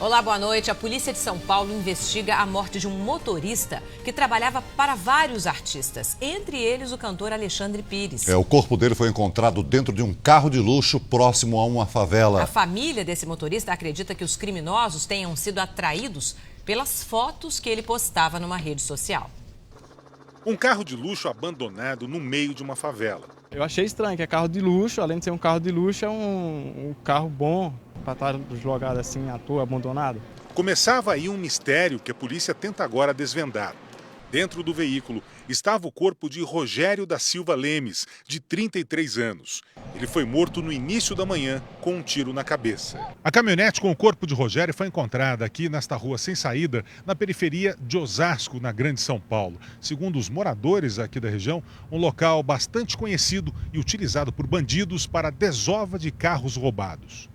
Olá, boa noite. A polícia de São Paulo investiga a morte de um motorista que trabalhava para vários artistas, entre eles o cantor Alexandre Pires. O corpo dele foi encontrado dentro de um carro de luxo próximo a uma favela. A família desse motorista acredita que os criminosos tenham sido atraídos pelas fotos que ele postava numa rede social. Um carro de luxo abandonado no meio de uma favela. Eu achei estranho, que é carro de luxo, além de ser um carro de luxo, é um carro bom para estar jogado assim à toa, abandonado. Começava aí um mistério que a polícia tenta agora desvendar. Dentro do veículo estava o corpo de Rogério da Silva Lemes, de 33 anos. Ele foi morto no início da manhã com um tiro na cabeça. A caminhonete com o corpo de Rogério foi encontrada aqui nesta rua sem saída, na periferia de Osasco, na Grande São Paulo. Segundo os moradores aqui da região, um local bastante conhecido e utilizado por bandidos para a desova de carros roubados.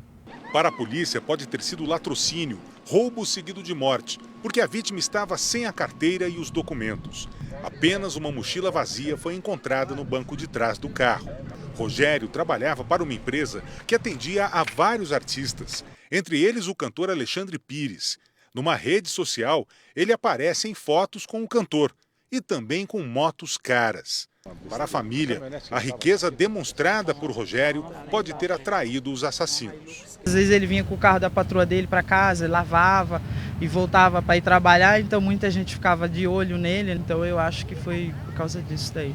Para a polícia, pode ter sido latrocínio, roubo seguido de morte, porque a vítima estava sem a carteira e os documentos. Apenas uma mochila vazia foi encontrada no banco de trás do carro. Rogério trabalhava para uma empresa que atendia a vários artistas, entre eles o cantor Alexandre Pires. Numa rede social, ele aparece em fotos com o cantor e também com motos caras. Para a família, a riqueza demonstrada por Rogério pode ter atraído os assassinos. Às vezes ele vinha com o carro da patroa dele para casa, lavava e voltava para ir trabalhar, então muita gente ficava de olho nele, então eu acho que foi por causa disso daí.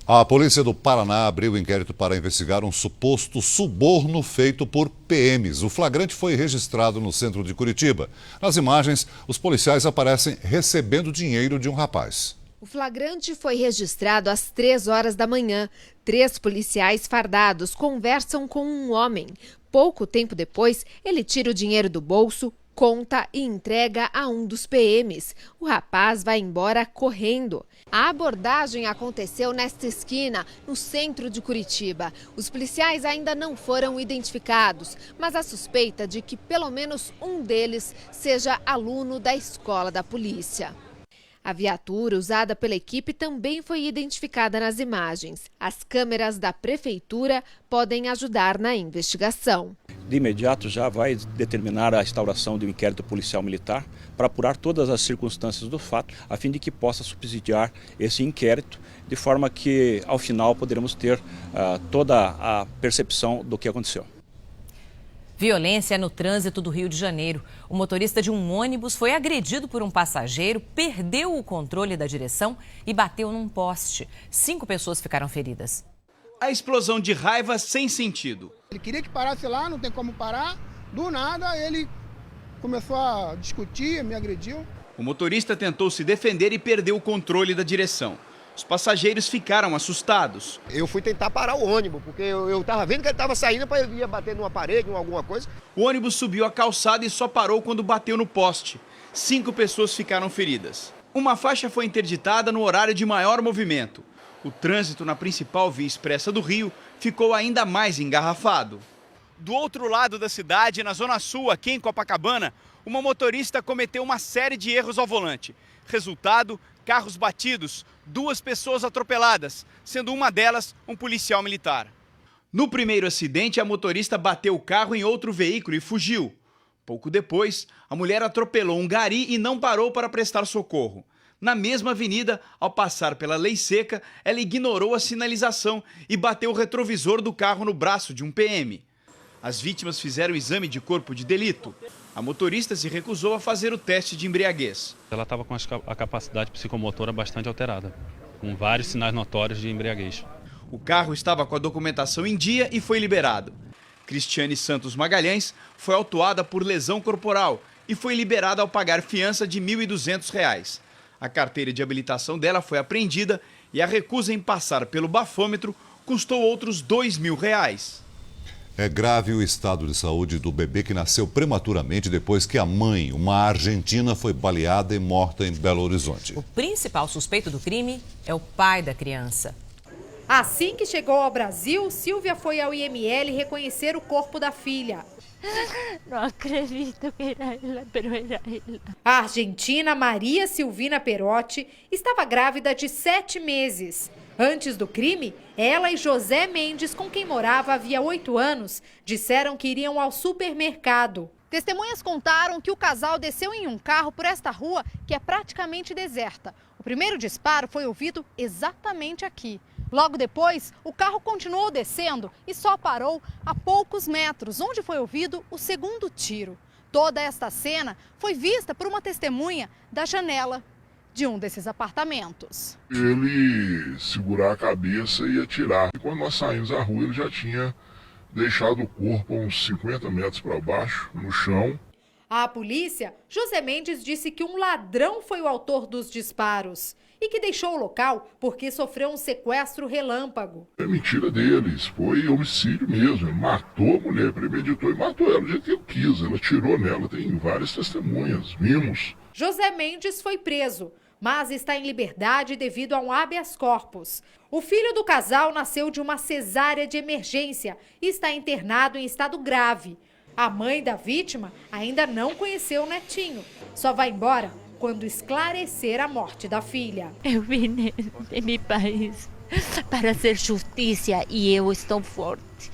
A polícia do Paraná abriu inquérito para investigar um suposto suborno feito por PMs. O flagrante foi registrado no centro de Curitiba. Nas imagens, os policiais aparecem recebendo dinheiro de um rapaz. O flagrante foi registrado às 3 horas da manhã. 3 policiais fardados conversam com um homem. Pouco tempo depois, ele tira o dinheiro do bolso, conta e entrega a um dos PMs. O rapaz vai embora correndo. A abordagem aconteceu nesta esquina, no centro de Curitiba. Os policiais ainda não foram identificados, mas há suspeita de que pelo menos um deles seja aluno da escola da polícia. A viatura usada pela equipe também foi identificada nas imagens. As câmeras da prefeitura podem ajudar na investigação. De imediato já vai determinar a instauração de um inquérito policial militar para apurar todas as circunstâncias do fato, a fim de que possa subsidiar esse inquérito, de forma que ao final poderemos ter toda a percepção do que aconteceu. Violência no trânsito do Rio de Janeiro. O motorista de um ônibus foi agredido por um passageiro, perdeu o controle da direção e bateu num poste. 5 pessoas ficaram feridas. A explosão de raiva sem sentido. Ele queria que parasse lá, não tem como parar. Do nada, ele começou a discutir, me agrediu. O motorista tentou se defender e perdeu o controle da direção. Os passageiros ficaram assustados. Eu fui tentar parar o ônibus, porque eu estava vendo que ele estava saindo para ele ia bater numa parede ou alguma coisa. O ônibus subiu a calçada e só parou quando bateu no poste. 5 pessoas ficaram feridas. Uma faixa foi interditada no horário de maior movimento. O trânsito na principal via expressa do Rio ficou ainda mais engarrafado. Do outro lado da cidade, na Zona Sul, aqui em Copacabana, uma motorista cometeu uma série de erros ao volante. Resultado, carros batidos, 2 pessoas atropeladas, sendo uma delas um policial militar. No primeiro acidente, a motorista bateu o carro em outro veículo e fugiu. Pouco depois, a mulher atropelou um gari e não parou para prestar socorro. Na mesma avenida, ao passar pela lei seca, ela ignorou a sinalização e bateu o retrovisor do carro no braço de um PM. As vítimas fizeram o exame de corpo de delito. A motorista se recusou a fazer o teste de embriaguez. Ela estava com a capacidade psicomotora bastante alterada, com vários sinais notórios de embriaguez. O carro estava com a documentação em dia e foi liberado. Cristiane Santos Magalhães foi autuada por lesão corporal e foi liberada ao pagar fiança de R$ 1.200. A carteira de habilitação dela foi apreendida e a recusa em passar pelo bafômetro custou outros R$ 2.000. É grave o estado de saúde do bebê que nasceu prematuramente depois que a mãe, uma argentina, foi baleada e morta em Belo Horizonte. O principal suspeito do crime é o pai da criança. Assim que chegou ao Brasil, Silvia foi ao IML reconhecer o corpo da filha. Não acredito que era ela, pero era ela. A argentina Maria Silvina Perotti estava grávida de 7 meses. Antes do crime, ela e José Mendes, com quem morava havia 8 anos, disseram que iriam ao supermercado. Testemunhas contaram que o casal desceu em um carro por esta rua que é praticamente deserta. O primeiro disparo foi ouvido exatamente aqui. Logo depois, o carro continuou descendo e só parou a poucos metros, onde foi ouvido o segundo tiro. Toda esta cena foi vista por uma testemunha da janela de um desses apartamentos. Ele segurar a cabeça e atirar. E quando nós saímos à rua, ele já tinha deixado o corpo uns 50 metros para baixo, no chão. A polícia, José Mendes, disse que um ladrão foi o autor dos disparos e que deixou o local porque sofreu um sequestro relâmpago. É mentira deles, foi homicídio mesmo. Ele matou a mulher, premeditou e matou ela do jeito que ele quis. Ele atirou nela, tem várias testemunhas, vimos. José Mendes foi preso, mas está em liberdade devido a um habeas corpus. O filho do casal nasceu de uma cesárea de emergência e está internado em estado grave. A mãe da vítima ainda não conheceu o netinho. Só vai embora quando esclarecer a morte da filha. Eu vim de meu país para fazer justiça e eu estou forte.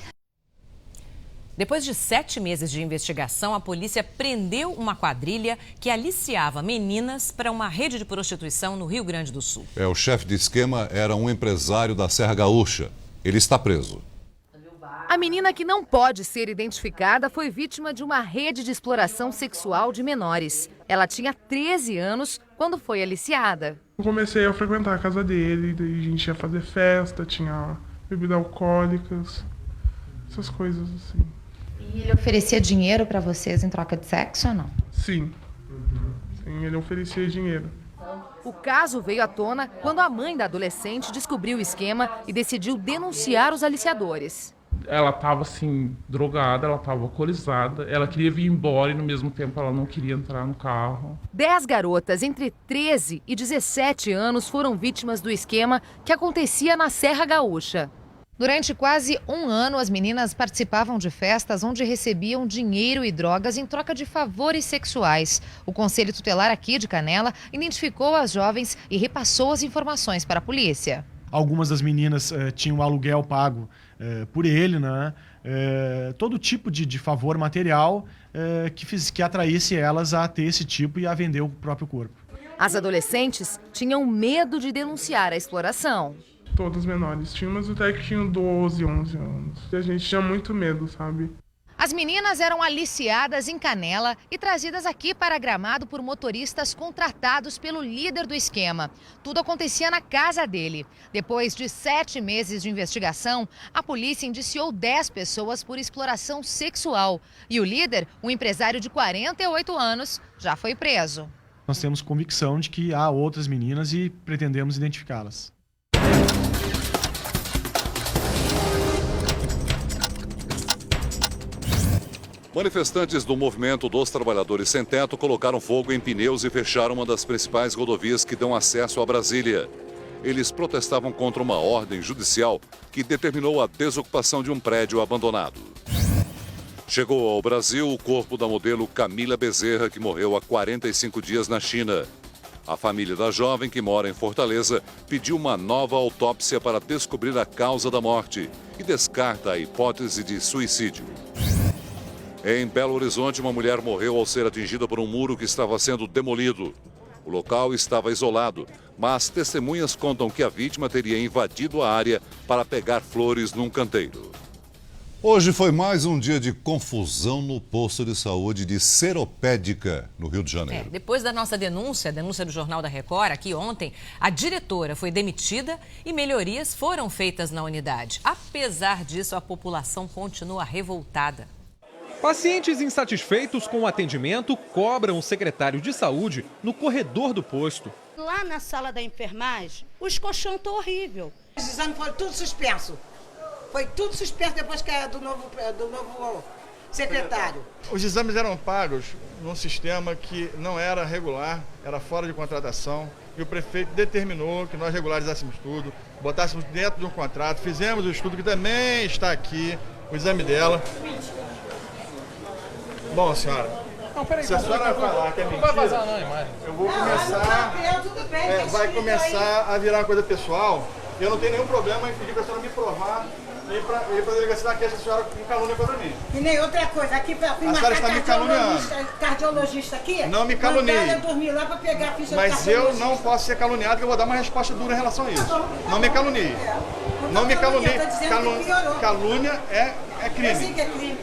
Depois de 7 meses de investigação, a polícia prendeu uma quadrilha que aliciava meninas para uma rede de prostituição no Rio Grande do Sul. O chefe de esquema era um empresário da Serra Gaúcha. Ele está preso. A menina que não pode ser identificada foi vítima de uma rede de exploração sexual de menores. Ela tinha 13 anos quando foi aliciada. Eu comecei a frequentar a casa dele, daí a gente ia fazer festa, tinha bebidas alcoólicas, essas coisas assim. E ele oferecia dinheiro para vocês em troca de sexo ou não? Sim. Sim, ele oferecia dinheiro. O caso veio à tona quando a mãe da adolescente descobriu o esquema e decidiu denunciar os aliciadores. Ela estava assim, drogada, ela estava alcoolizada, ela queria vir embora e no mesmo tempo ela não queria entrar no carro. 10 garotas entre 13 e 17 anos foram vítimas do esquema que acontecia na Serra Gaúcha. Durante quase um ano, as meninas participavam de festas onde recebiam dinheiro e drogas em troca de favores sexuais. O Conselho Tutelar aqui de Canela identificou as jovens e repassou as informações para a polícia. Algumas das meninas tinham aluguel pago por ele, né? Todo tipo de favor material que atraísse elas a ter esse tipo e a vender o próprio corpo. As adolescentes tinham medo de denunciar a exploração. Todas menores. Tinha umas até que tinham 12, 11 anos. E a gente tinha muito medo, sabe? As meninas eram aliciadas em Canela e trazidas aqui para Gramado por motoristas contratados pelo líder do esquema. Tudo acontecia na casa dele. Depois de 7 meses de investigação, a polícia indiciou 10 pessoas por exploração sexual. E o líder, um empresário de 48 anos, já foi preso. Nós temos convicção de que há outras meninas e pretendemos identificá-las. Manifestantes do Movimento dos Trabalhadores Sem Teto colocaram fogo em pneus e fecharam uma das principais rodovias que dão acesso a Brasília. Eles protestavam contra uma ordem judicial que determinou a desocupação de um prédio abandonado. Chegou ao Brasil o corpo da modelo Camila Bezerra, que morreu há 45 dias na China. A família da jovem, que mora em Fortaleza, pediu uma nova autópsia para descobrir a causa da morte e descarta a hipótese de suicídio. Em Belo Horizonte, uma mulher morreu ao ser atingida por um muro que estava sendo demolido. O local estava isolado, mas testemunhas contam que a vítima teria invadido a área para pegar flores num canteiro. Hoje foi mais um dia de confusão no posto de saúde de Seropédica, no Rio de Janeiro. Depois da nossa denúncia, a denúncia do Jornal da Record, aqui ontem, a diretora foi demitida e melhorias foram feitas na unidade. Apesar disso, a população continua revoltada. Pacientes insatisfeitos com o atendimento cobram o secretário de saúde no corredor do posto. Lá na sala da enfermagem, os colchões estão horríveis. Os exames foram tudo suspenso. Foi tudo suspenso depois que do novo secretário. Os exames eram pagos num sistema que não era regular, era fora de contratação. E o prefeito determinou que nós regularizássemos tudo, botássemos dentro de um contrato, fizemos o estudo que também está aqui, o exame dela. Bom, senhora, não, peraí, se a senhora falar que é mentira, não vai vazar não, imagem. Eu vou começar, vai começar a virar uma coisa pessoal. Eu não tenho nenhum problema em pedir para a senhora me provar Ir pra delegacia da queixa, a senhora com calúnia contra mim. E nem outra coisa, aqui pra fui marcar cardiologista aqui. Não me calunie. Eu dormi lá pra pegar a ficha. Mas eu não posso ser caluniado, que eu vou dar uma resposta dura em relação a isso. Tá bom. Não me calunie. Não me calunie. Calúnia é crime. Eu sei que é crime.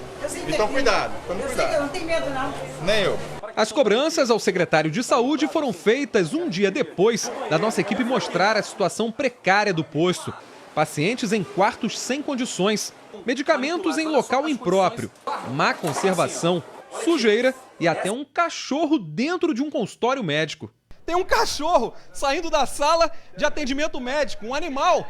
Então cuidado, tome eu cuidado. Sei que eu não tenho medo não. Nem eu. As cobranças ao secretário de Saúde foram feitas um dia depois da nossa equipe mostrar a situação precária do posto. Pacientes em quartos sem condições, medicamentos em local impróprio, má conservação, sujeira e até um cachorro dentro de um consultório médico. Tem um cachorro saindo da sala de atendimento médico, um animal.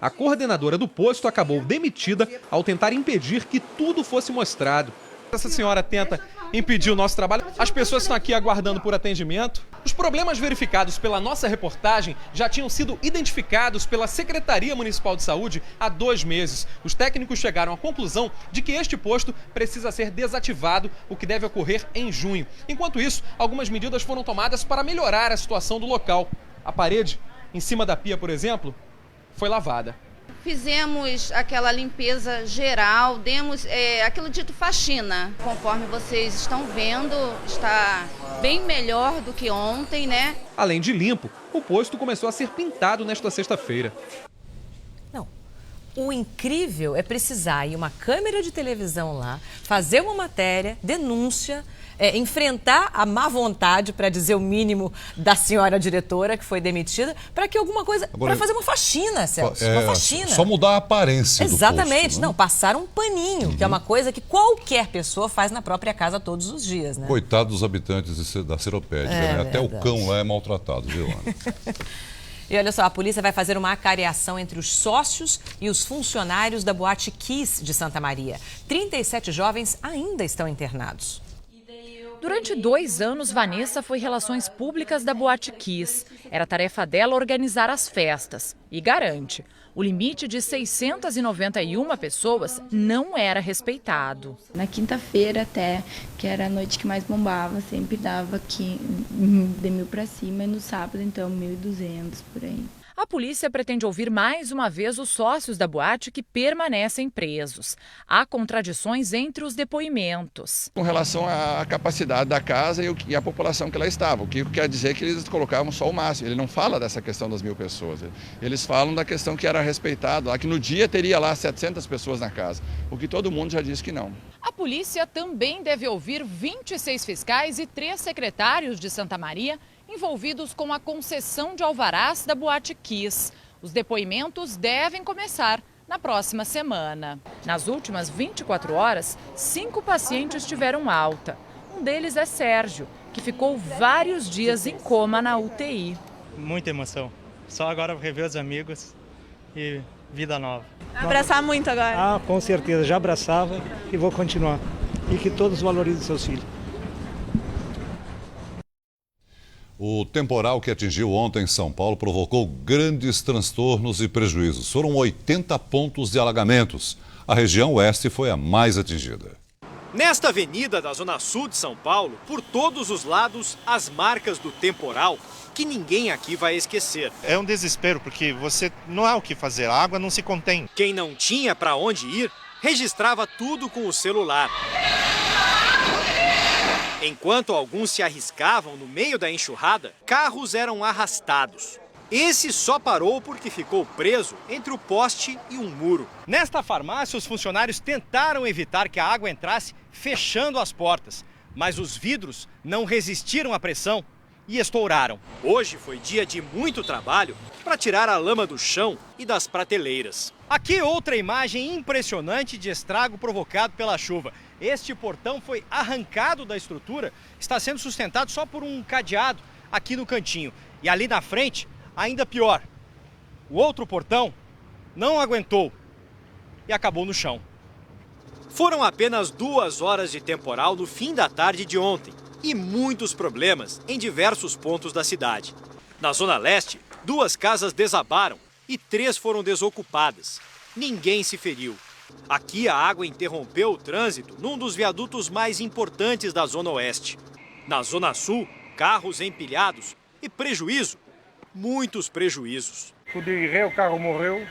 A coordenadora do posto acabou demitida ao tentar impedir que tudo fosse mostrado. Essa senhora tenta impedir o nosso trabalho. As pessoas estão aqui aguardando por atendimento. Os problemas verificados pela nossa reportagem já tinham sido identificados pela Secretaria Municipal de Saúde há 2 meses. Os técnicos chegaram à conclusão de que este posto precisa ser desativado, o que deve ocorrer em junho. Enquanto isso, algumas medidas foram tomadas para melhorar a situação do local. A parede, em cima da pia, por exemplo, foi lavada. Fizemos aquela limpeza geral, demos aquilo dito faxina. Conforme vocês estão vendo, está bem melhor do que ontem, né? Além de limpo, o posto começou a ser pintado nesta sexta-feira. Não. O incrível é precisar ir uma câmera de televisão lá, fazer uma matéria, denúncia, enfrentar a má vontade, para dizer o mínimo, da senhora diretora que foi demitida, para que alguma coisa... Para fazer uma faxina, Celso. Uma faxina. Só mudar a aparência do posto. Exatamente. Não, passar um paninho, que é uma coisa que qualquer pessoa faz na própria casa todos os dias, né? Coitado dos habitantes da Seropédica, né? Até o cão lá é maltratado, viu, Ana? E olha só, a polícia vai fazer uma acariação entre os sócios e os funcionários da Boate Kiss de Santa Maria. 37 jovens ainda estão internados. Durante 2 anos, Vanessa foi relações públicas da Boate Kiss. Era tarefa dela organizar as festas. E garante, o limite de 691 pessoas não era respeitado. Na quinta-feira até, que era a noite que mais bombava, sempre dava de 1.000 para cima, e no sábado, então, 1.200 por aí. A polícia pretende ouvir mais uma vez os sócios da boate que permanecem presos. Há contradições entre os depoimentos. Com relação à capacidade da casa e a população que lá estava, o que quer dizer que eles colocavam só o máximo. Ele não fala dessa questão das 1.000 pessoas. Eles falam da questão que era respeitado, que no dia teria lá 700 pessoas na casa, o que todo mundo já disse que não. A polícia também deve ouvir 26 fiscais e 3 secretários de Santa Maria envolvidos com a concessão de alvarás da Boate Kiss. Os depoimentos devem começar na próxima semana. Nas últimas 24 horas, 5 pacientes tiveram alta. Um deles é Sérgio, que ficou vários dias em coma na UTI. Muita emoção. Só agora rever os amigos e vida nova. Abraçar muito agora? Ah, com certeza. Já abraçava e vou continuar. E que todos valorizem seus filhos. O temporal que atingiu ontem São Paulo provocou grandes transtornos e prejuízos. Foram 80 pontos de alagamentos. A região oeste foi a mais atingida. Nesta avenida da Zona Sul de São Paulo, por todos os lados, as marcas do temporal que ninguém aqui vai esquecer. É um desespero, porque você não há o que fazer, a água não se contém. Quem não tinha para onde ir, registrava tudo com o celular. Enquanto alguns se arriscavam no meio da enxurrada, carros eram arrastados. Esse só parou porque ficou preso entre o poste e um muro. Nesta farmácia, os funcionários tentaram evitar que a água entrasse fechando as portas. Mas os vidros não resistiram à pressão e estouraram. Hoje foi dia de muito trabalho para tirar a lama do chão e das prateleiras. Aqui outra imagem impressionante de estrago provocado pela chuva. Este portão foi arrancado da estrutura, está sendo sustentado só por um cadeado aqui no cantinho. E ali na frente, ainda pior, o outro portão não aguentou e acabou no chão. Foram apenas 2 horas de temporal no fim da tarde de ontem e muitos problemas em diversos pontos da cidade. Na Zona Leste, 2 casas desabaram e 3 foram desocupadas. Ninguém se feriu. Aqui a água interrompeu o trânsito num dos viadutos mais importantes da Zona Oeste. Na Zona Sul, carros empilhados e prejuízo, muitos prejuízos. Fui de ré, o carro morreu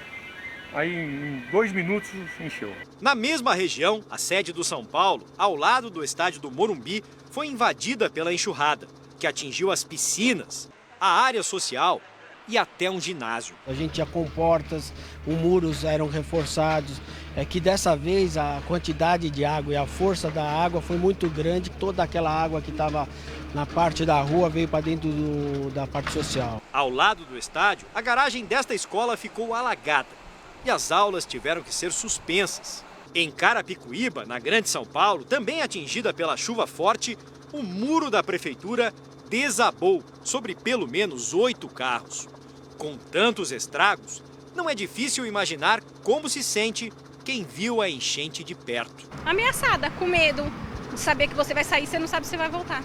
aí em 2 minutos encheu. Na mesma região, a sede do São Paulo, ao lado do estádio do Morumbi, foi invadida pela enxurrada, que atingiu as piscinas, a área social e até um ginásio. A gente já com portas, os muros eram reforçados. É que dessa vez a quantidade de água e a força da água foi muito grande. Toda aquela água que estava na parte da rua veio para dentro da parte social. Ao lado do estádio, a garagem desta escola ficou alagada e as aulas tiveram que ser suspensas. Em Carapicuíba, na Grande São Paulo, também atingida pela chuva forte, o muro da prefeitura desabou sobre pelo menos 8 carros. Com tantos estragos, não é difícil imaginar como se sente quem viu a enchente de perto. Ameaçada, com medo de saber que você vai sair e você não sabe se vai voltar.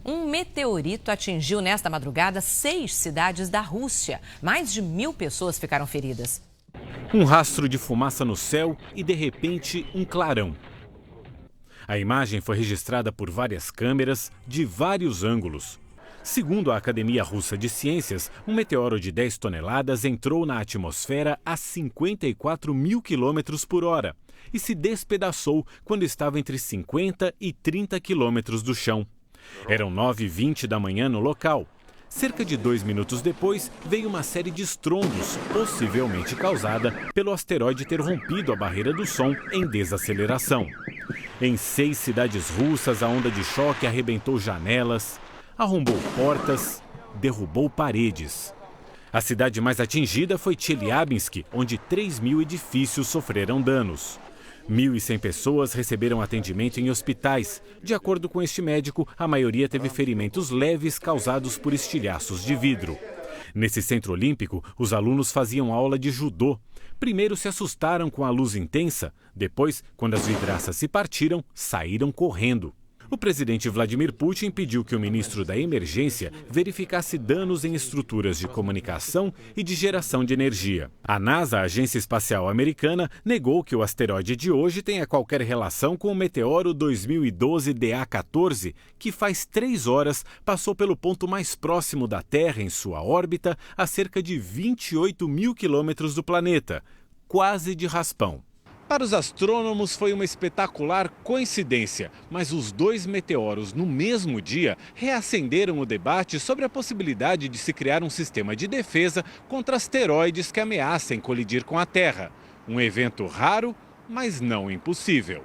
Um meteorito atingiu nesta madrugada 6 cidades da Rússia. Mais de 1.000 pessoas ficaram feridas. Um rastro de fumaça no céu e, de repente, um clarão. A imagem foi registrada por várias câmeras de vários ângulos. Segundo a Academia Russa de Ciências, um meteoro de 10 toneladas entrou na atmosfera a 54 mil quilômetros por hora e se despedaçou quando estava entre 50 e 30 quilômetros do chão. Eram 9h20 da manhã no local. Cerca de 2 minutos depois, veio uma série de estrondos, possivelmente causada pelo asteroide ter rompido a barreira do som em desaceleração. Em 6 cidades russas, a onda de choque arrebentou janelas, arrombou portas, derrubou paredes. A cidade mais atingida foi Chelyabinsk, onde 3.000 edifícios sofreram danos. 1.100 pessoas receberam atendimento em hospitais. De acordo com este médico, a maioria teve ferimentos leves causados por estilhaços de vidro. Nesse centro olímpico, os alunos faziam aula de judô. Primeiro se assustaram com a luz intensa, depois, quando as vidraças se partiram, saíram correndo. O presidente Vladimir Putin pediu que o ministro da Emergência verificasse danos em estruturas de comunicação e de geração de energia. A NASA, a Agência Espacial Americana, negou que o asteroide de hoje tenha qualquer relação com o meteoro 2012 DA14, que faz 3 horas passou pelo ponto mais próximo da Terra em sua órbita, a cerca de 28 mil quilômetros do planeta, quase de raspão. Para os astrônomos foi uma espetacular coincidência, mas os 2 meteoros no mesmo dia reacenderam o debate sobre a possibilidade de se criar um sistema de defesa contra asteroides que ameacem colidir com a Terra. Um evento raro, mas não impossível.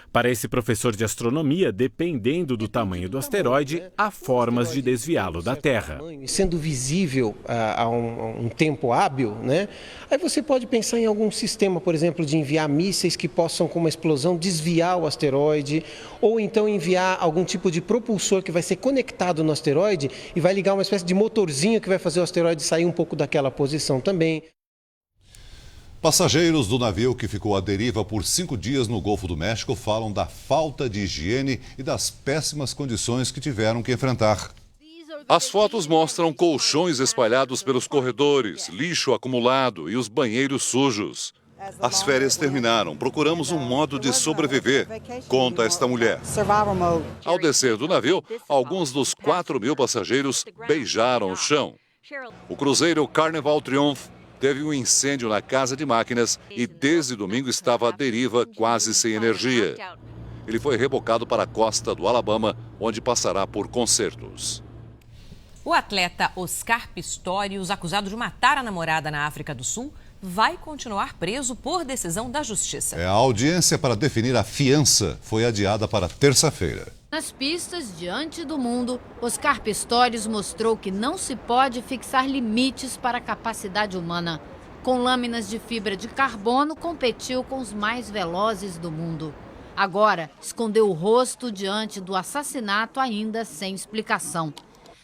Para esse professor de astronomia, dependendo do tamanho do asteroide, há formas de desviá-lo da Terra. Sendo visível a um tempo hábil, né? Aí você pode pensar em algum sistema, por exemplo, de enviar mísseis que possam, com uma explosão, desviar o asteroide, ou então enviar algum tipo de propulsor que vai ser conectado no asteroide e vai ligar uma espécie de motorzinho que vai fazer o asteroide sair um pouco daquela posição também. Passageiros do navio que ficou à deriva por 5 dias no Golfo do México falam da falta de higiene e das péssimas condições que tiveram que enfrentar. As fotos mostram colchões espalhados pelos corredores, lixo acumulado e os banheiros sujos. As férias terminaram. Procuramos um modo de sobreviver, conta esta mulher. Ao descer do navio, alguns dos 4.000 passageiros beijaram o chão. O cruzeiro Carnival Triumph teve um incêndio na casa de máquinas e desde domingo estava à deriva, quase sem energia. Ele foi rebocado para a costa do Alabama, onde passará por consertos. O atleta Oscar Pistorius, acusado de matar a namorada na África do Sul, vai continuar preso por decisão da Justiça. A audiência para definir a fiança foi adiada para terça-feira. Nas pistas, diante do mundo, Oscar Pistorius mostrou que não se pode fixar limites para a capacidade humana. Com lâminas de fibra de carbono, competiu com os mais velozes do mundo. Agora, escondeu o rosto diante do assassinato ainda sem explicação.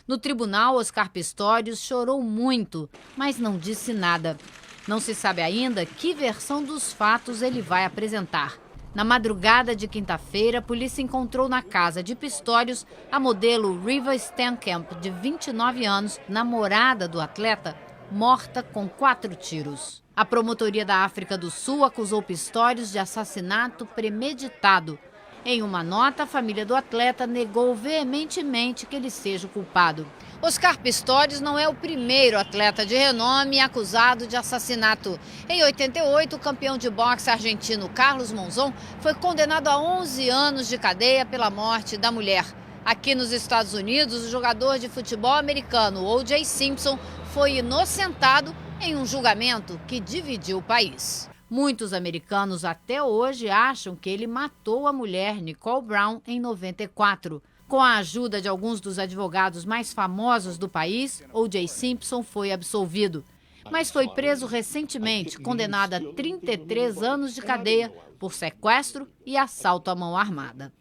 No tribunal, Oscar Pistorius chorou muito, mas não disse nada. Não se sabe ainda que versão dos fatos ele vai apresentar. Na madrugada de quinta-feira, a polícia encontrou na casa de Pistorius a modelo Riva Steenkamp, de 29 anos, namorada do atleta, morta com 4 tiros. A promotoria da África do Sul acusou Pistorius de assassinato premeditado. Em uma nota, a família do atleta negou veementemente que ele seja o culpado. Oscar Pistorius não é o primeiro atleta de renome acusado de assassinato. Em 88, o campeão de boxe argentino Carlos Monzon foi condenado a 11 anos de cadeia pela morte da mulher. Aqui nos Estados Unidos, o jogador de futebol americano O.J. Simpson foi inocentado em um julgamento que dividiu o país. Muitos americanos até hoje acham que ele matou a mulher Nicole Brown em 94. Com a ajuda de alguns dos advogados mais famosos do país, O.J. Simpson foi absolvido. Mas foi preso recentemente, condenado a 33 anos de cadeia por sequestro e assalto à mão armada.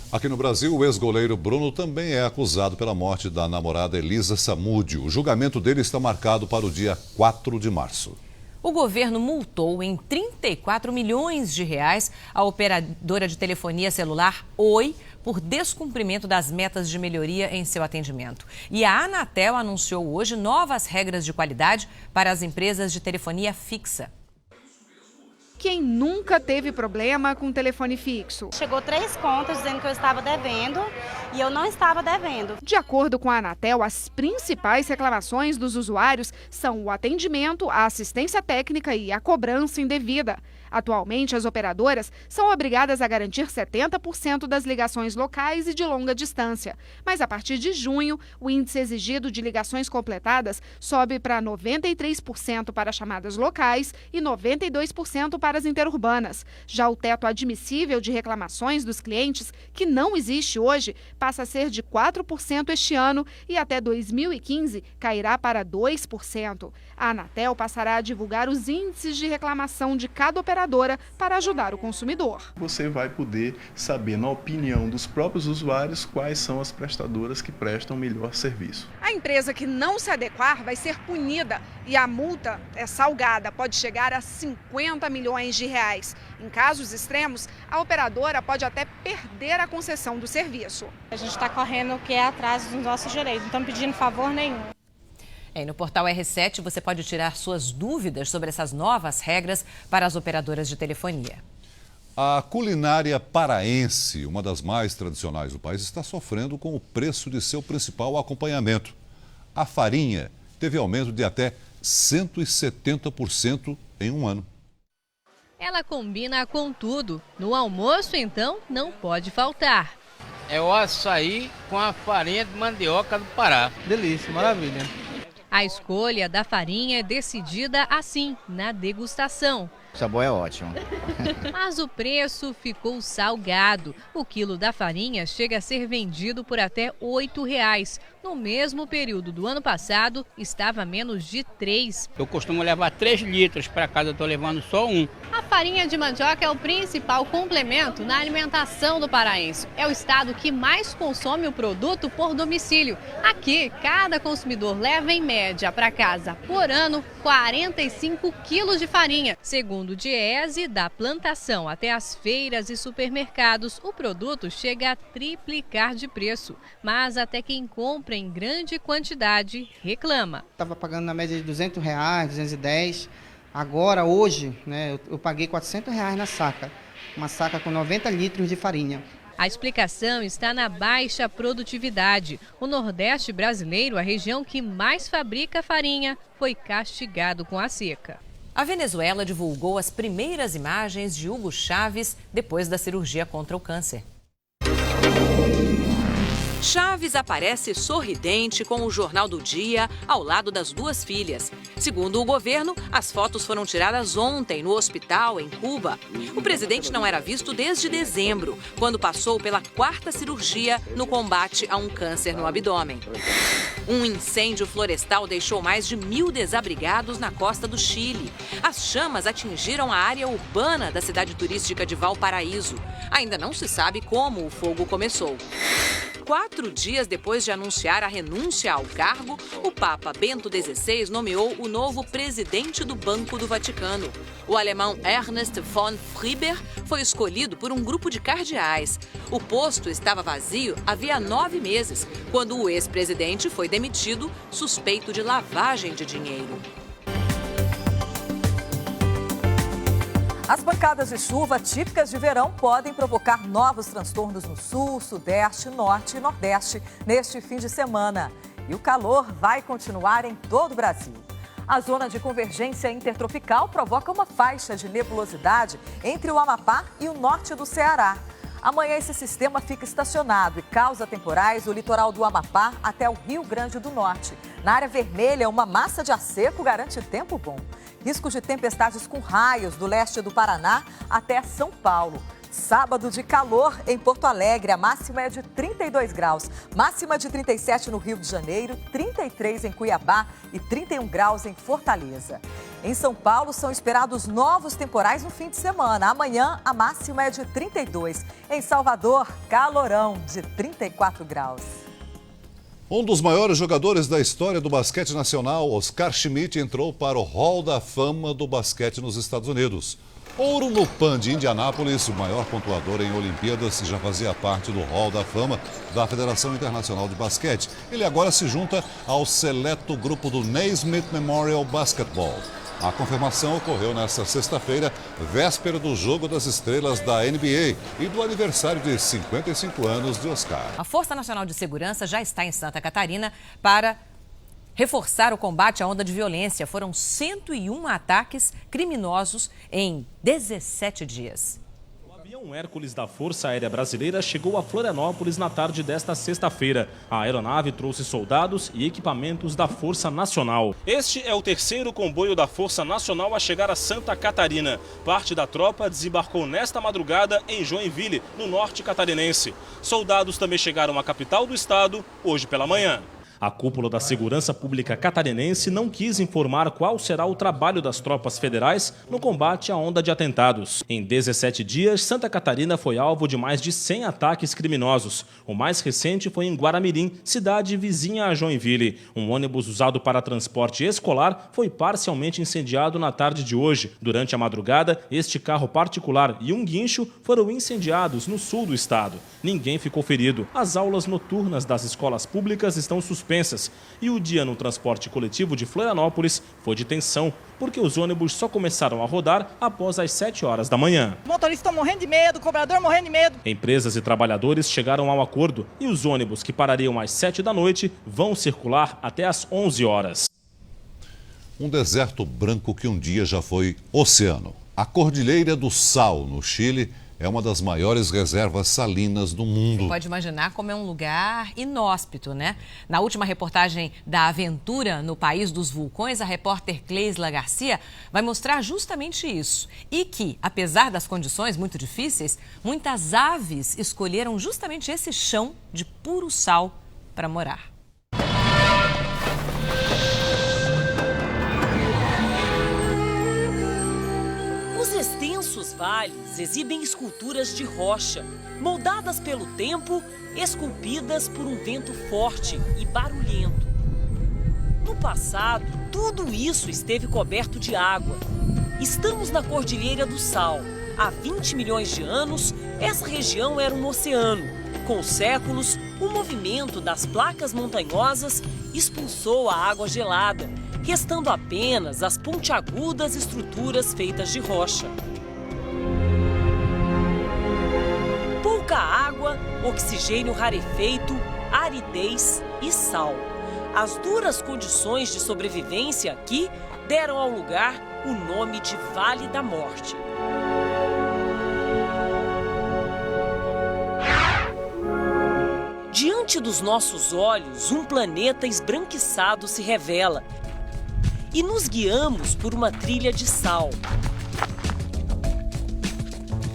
Aqui no Brasil, o ex-goleiro Bruno também é acusado pela morte da namorada Elisa Samúdio. O julgamento dele está marcado para o dia 4 de março. O governo multou em 34 milhões de reais a operadora de telefonia celular Oi por descumprimento das metas de melhoria em seu atendimento. E a Anatel anunciou hoje novas regras de qualidade para as empresas de telefonia fixa. Quem nunca teve problema com telefone fixo? Chegou 3 contas dizendo que eu estava devendo e eu não estava devendo. De acordo com a Anatel, as principais reclamações dos usuários são o atendimento, a assistência técnica e a cobrança indevida. Atualmente, as operadoras são obrigadas a garantir 70% das ligações locais e de longa distância. Mas a partir de junho, o índice exigido de ligações completadas sobe para 93% para chamadas locais e 92% para as interurbanas. Já o teto admissível de reclamações dos clientes, que não existe hoje, passa a ser de 4% este ano e até 2015 cairá para 2%. A Anatel passará a divulgar os índices de reclamação de cada operadora para ajudar o consumidor. Você vai poder saber, na opinião dos próprios usuários, quais são as prestadoras que prestam melhor serviço. A empresa que não se adequar vai ser punida e a multa é salgada, pode chegar a 50 milhões de reais. Em casos extremos, a operadora pode até perder a concessão do serviço. A gente está correndo o que é atrás dos nossos direitos, não estamos pedindo favor nenhum. No portal R7 você pode tirar suas dúvidas sobre essas novas regras para as operadoras de telefonia. A culinária paraense, uma das mais tradicionais do país, está sofrendo com o preço de seu principal acompanhamento. A farinha teve aumento de até 170% em um ano. Ela combina com tudo. No almoço, então, não pode faltar. É o açaí com a farinha de mandioca do Pará. Delícia, maravilha. A escolha da farinha é decidida assim, na degustação. O sabor é ótimo. Mas o preço ficou salgado. O quilo da farinha chega a ser vendido por até R$ 8,00. No mesmo período do ano passado, estava a menos de 3. Eu costumo levar 3 litros para casa, eu estou levando só 1. A farinha de mandioca é o principal complemento na alimentação do paraense. É o estado que mais consome o produto por domicílio. Aqui, cada consumidor leva em média para casa por ano 45 quilos de farinha. Segundo o Diese, da plantação até as feiras e supermercados, o produto chega a triplicar de preço. Mas até quem compra em grande quantidade reclama. Estava pagando na média de R$200, 210. Agora, hoje, eu paguei R$400 na saca. Uma saca com 90 litros de farinha. A explicação está na baixa produtividade. O Nordeste brasileiro, a região que mais fabrica farinha, foi castigado com a seca. A Venezuela divulgou as primeiras imagens de Hugo Chávez depois da cirurgia contra o câncer. Chávez aparece sorridente com o Jornal do Dia ao lado das 2 filhas. Segundo o governo, as fotos foram tiradas ontem no hospital em Cuba. O presidente não era visto desde dezembro, quando passou pela 4ª cirurgia no combate a um câncer no abdômen. Um incêndio florestal deixou mais de 1.000 desabrigados na costa do Chile. As chamas atingiram a área urbana da cidade turística de Valparaíso. Ainda não se sabe como o fogo começou. 4 dias depois de anunciar a renúncia ao cargo, o Papa Bento XVI nomeou o novo presidente do Banco do Vaticano. O alemão Ernst von Friber foi escolhido por um grupo de cardeais. O posto estava vazio havia 9 meses, quando o ex-presidente foi demitido, suspeito de lavagem de dinheiro. As pancadas de chuva típicas de verão podem provocar novos transtornos no sul, sudeste, norte e nordeste neste fim de semana. E o calor vai continuar em todo o Brasil. A zona de convergência intertropical provoca uma faixa de nebulosidade entre o Amapá e o norte do Ceará. Amanhã esse sistema fica estacionado e causa temporais do litoral do Amapá até o Rio Grande do Norte. Na área vermelha, uma massa de ar seco garante tempo bom. Riscos de tempestades com raios do leste do Paraná até São Paulo. Sábado de calor em Porto Alegre, a máxima é de 32 graus. Máxima de 37 no Rio de Janeiro, 33 em Cuiabá e 31 graus em Fortaleza. Em São Paulo, são esperados novos temporais no fim de semana. Amanhã, a máxima é de 32. Em Salvador, calorão de 34 graus. Um dos maiores jogadores da história do basquete nacional, Oscar Schmidt, entrou para o Hall da Fama do basquete nos Estados Unidos. Ouro no PAN de Indianápolis, o maior pontuador em Olimpíadas, já fazia parte do Hall da Fama da Federação Internacional de Basquete. Ele agora se junta ao seleto grupo do Naismith Memorial Basketball. A confirmação ocorreu nesta sexta-feira, véspera do Jogo das Estrelas da NBA e do aniversário de 55 anos de Oscar. A Força Nacional de Segurança já está em Santa Catarina para reforçar o combate à onda de violência. Foram 101 ataques criminosos em 17 dias. O avião Hércules da Força Aérea Brasileira chegou a Florianópolis na tarde desta sexta-feira. A aeronave trouxe soldados e equipamentos da Força Nacional. Este é o terceiro comboio da Força Nacional a chegar a Santa Catarina. Parte da tropa desembarcou nesta madrugada em Joinville, no norte catarinense. Soldados também chegaram à capital do estado hoje pela manhã. A cúpula da Segurança Pública catarinense não quis informar qual será o trabalho das tropas federais no combate à onda de atentados. Em 17 dias, Santa Catarina foi alvo de mais de 100 ataques criminosos. O mais recente foi em Guaramirim, cidade vizinha a Joinville. Um ônibus usado para transporte escolar foi parcialmente incendiado na tarde de hoje. Durante a madrugada, este carro particular e um guincho foram incendiados no sul do estado. Ninguém ficou ferido. As aulas noturnas das escolas públicas estão suspensas. E o dia no transporte coletivo de Florianópolis foi de tensão, porque os ônibus só começaram a rodar após as 7 horas da manhã. Os motoristas estão morrendo de medo, o cobrador morrendo de medo. Empresas e trabalhadores chegaram ao acordo e os ônibus que parariam às 7 da noite vão circular até às 11 horas. Um deserto branco que um dia já foi oceano. A Cordilheira do Sal, no Chile, é uma das maiores reservas salinas do mundo. Você pode imaginar como é um lugar inóspito, né? Na última reportagem da Aventura no País dos Vulcões, a repórter Cleisla Garcia vai mostrar justamente isso. E que, apesar das condições muito difíceis, muitas aves escolheram justamente esse chão de puro sal para morar. Os extensos vales exibem esculturas de rocha, moldadas pelo tempo, esculpidas por um vento forte e barulhento. No passado, tudo isso esteve coberto de água. Estamos na Cordilheira do Sal. Há 20 milhões de anos, essa região era um oceano. Com os séculos, o movimento das placas montanhosas expulsou a água gelada, restando apenas as pontiagudas estruturas feitas de rocha. Pouca água, oxigênio rarefeito, aridez e sal. As duras condições de sobrevivência aqui deram ao lugar o nome de Vale da Morte. Diante dos nossos olhos, um planeta esbranquiçado se revela. E nos guiamos por uma trilha de sal.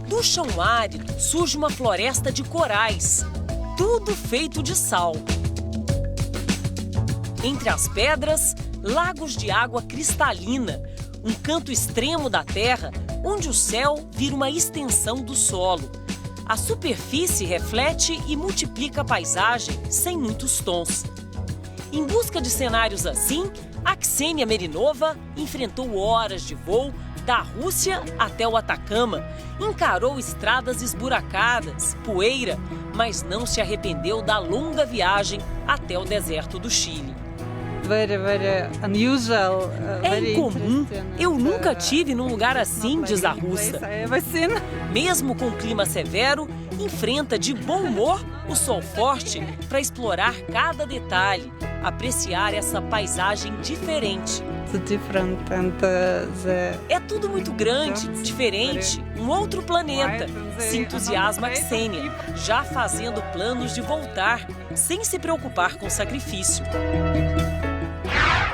Do chão árido surge uma floresta de corais, tudo feito de sal. Entre as pedras, lagos de água cristalina, um canto extremo da terra onde o céu vira uma extensão do solo. A superfície reflete e multiplica a paisagem sem muitos tons. Em busca de cenários assim, a Ksenia Merinova enfrentou horas de voo da Rússia até o Atacama, encarou estradas esburacadas, poeira, mas não se arrependeu da longa viagem até o deserto do Chile. É incomum. Eu nunca tive num lugar assim, diz a russa. Mesmo com o clima severo, enfrenta de bom humor o sol forte para explorar cada detalhe. apreciar essa paisagem diferente. É tudo muito grande, diferente, um outro planeta, se entusiasma Ksenia, já fazendo planos de voltar, sem se preocupar com sacrifício.